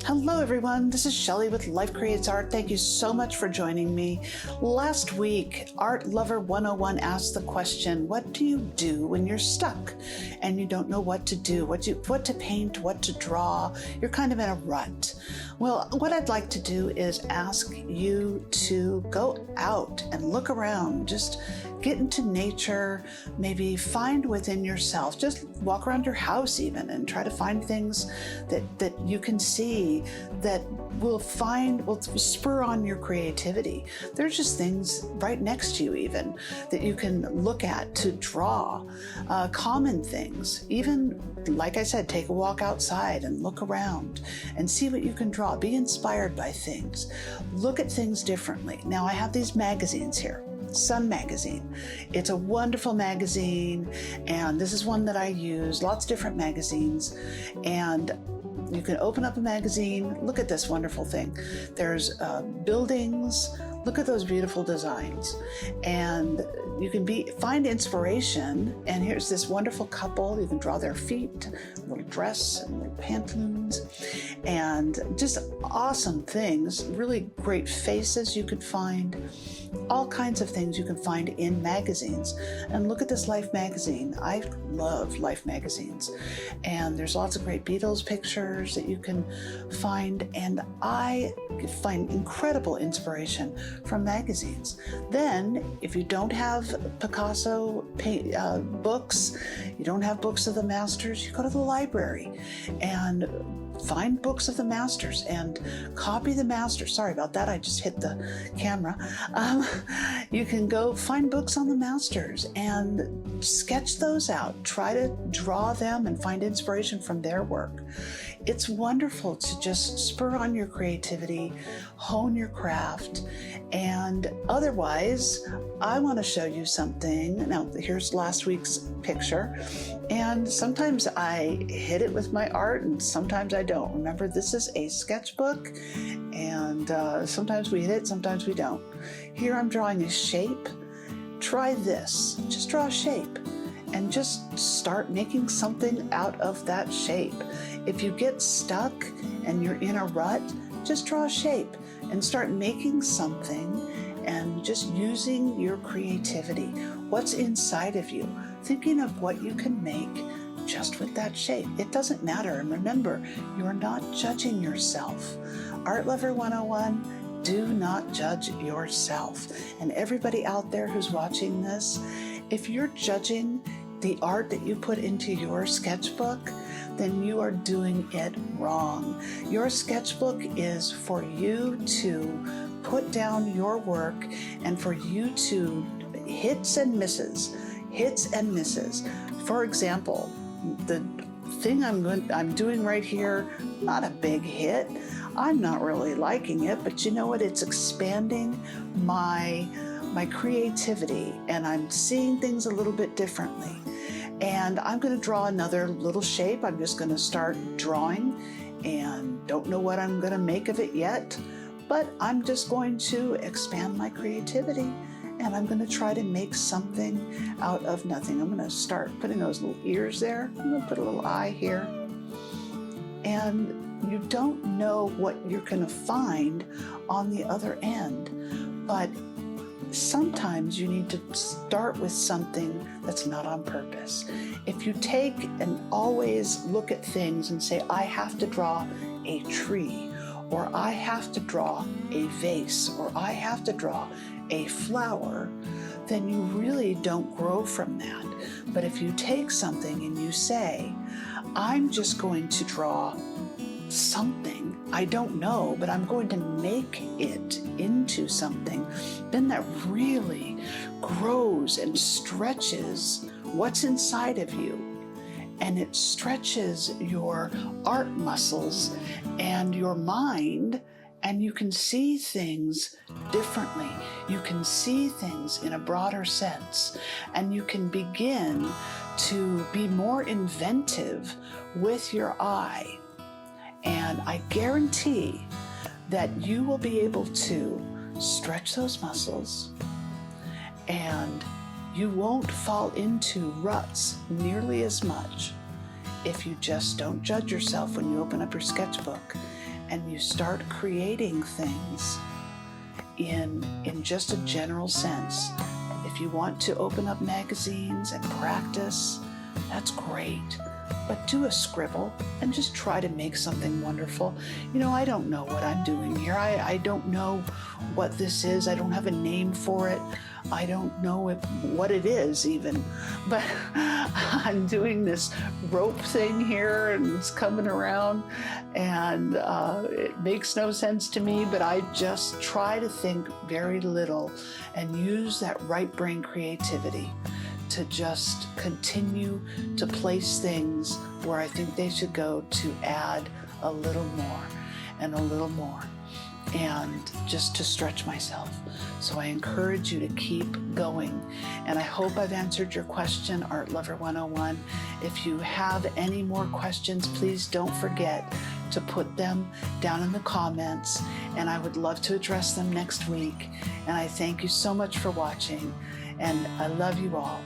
Hello everyone, this is Shelley with Life Creates Art. Thank you so much for joining me. Last week, Art Lover 101 asked the question, what do you do when you're stuck and you don't know what to do, what to paint, what to draw? You're kind of in a rut. Well, what I'd like to do is ask you to go out and look around, just get into nature, maybe find within yourself, just walk around your house even and try to find things that you can see that will spur on your creativity. There's just things right next to you even that you can look at to draw, common things. Even, like I said, take a walk outside and look around and see what you can draw. Be inspired by things. Look at things differently. Now I have these magazines here. Sun magazine. It's a wonderful magazine, and this is one that I use, lots of different magazines, and you can open up a magazine, look at this wonderful thing. There's buildings, look at those beautiful designs, and you can find inspiration. And here's this wonderful couple. You can draw their feet, a little dress and little pantaloons, and just awesome things. Really great faces you could find. All kinds of things you can find in magazines. And look at this Life magazine. I love Life magazines. And there's lots of great Beatles pictures that you can find. And I find incredible inspiration from magazines. Then, if you don't have Picasso books, you don't have books of the masters, you go to the library and find books of the masters and copy the masters. Sorry about that, I just hit the camera. You can go find books on the masters and sketch those out. Try to draw them and find inspiration from their work. It's wonderful to just spur on your creativity, hone your craft, and otherwise, I want to show you something. Now, here's last week's picture, and sometimes I hit it with my art and sometimes I don't. Remember, this is a sketchbook, and sometimes we hit it, sometimes we don't. Here I'm drawing a shape. Try this. Just draw a shape and just start making something out of that shape. If you get stuck and you're in a rut, just draw a shape and start making something and just using your creativity. What's inside of you? Thinking of what you can make just with that shape. It doesn't matter. And remember, you're not judging yourself. Art Lover 101, do not judge yourself. And everybody out there who's watching this, if you're judging the art that you put into your sketchbook, then you are doing it wrong. Your sketchbook is for you to put down your work and for you to hits and misses. For example, the thing I'm doing right here, not a big hit. I'm not really liking it, but you know what? It's expanding my creativity, and I'm seeing things a little bit differently. And I'm going to draw another little shape. I'm just going to start drawing and don't know what I'm going to make of it yet, but I'm just going to expand my creativity and I'm going to try to make something out of nothing. I'm going to start putting those little ears there. I'm going to put a little eye here. And you don't know what you're going to find on the other end, but sometimes you need to start with something that's not on purpose. If you take and always look at things and say, I have to draw a tree, or I have to draw a vase, or I have to draw a flower, then you really don't grow from that. But if you take something and you say, I'm just going to draw something, I don't know, but I'm going to make it into something, then that really grows and stretches what's inside of you. And it stretches your art muscles and your mind, and you can see things differently. You can see things in a broader sense, and you can begin to be more inventive with your eye. And I guarantee that you will be able to stretch those muscles, and you won't fall into ruts nearly as much if you just don't judge yourself when you open up your sketchbook and you start creating things in just a general sense. If you want to open up magazines and practice, that's great. But do a scribble and just try to make something wonderful. You know, I don't know what I'm doing here. I don't know what this is. I don't have a name for it. I don't know what it is even. But I'm doing this rope thing here and it's coming around and it makes no sense to me, but I just try to think very little and use that right brain creativity to just continue to place things where I think they should go, to add a little more and a little more, and just to stretch myself. So I encourage you to keep going. And I hope I've answered your question, Art Lover 101. If you have any more questions, please don't forget to put them down in the comments, and I would love to address them next week. And I thank you so much for watching, and I love you all.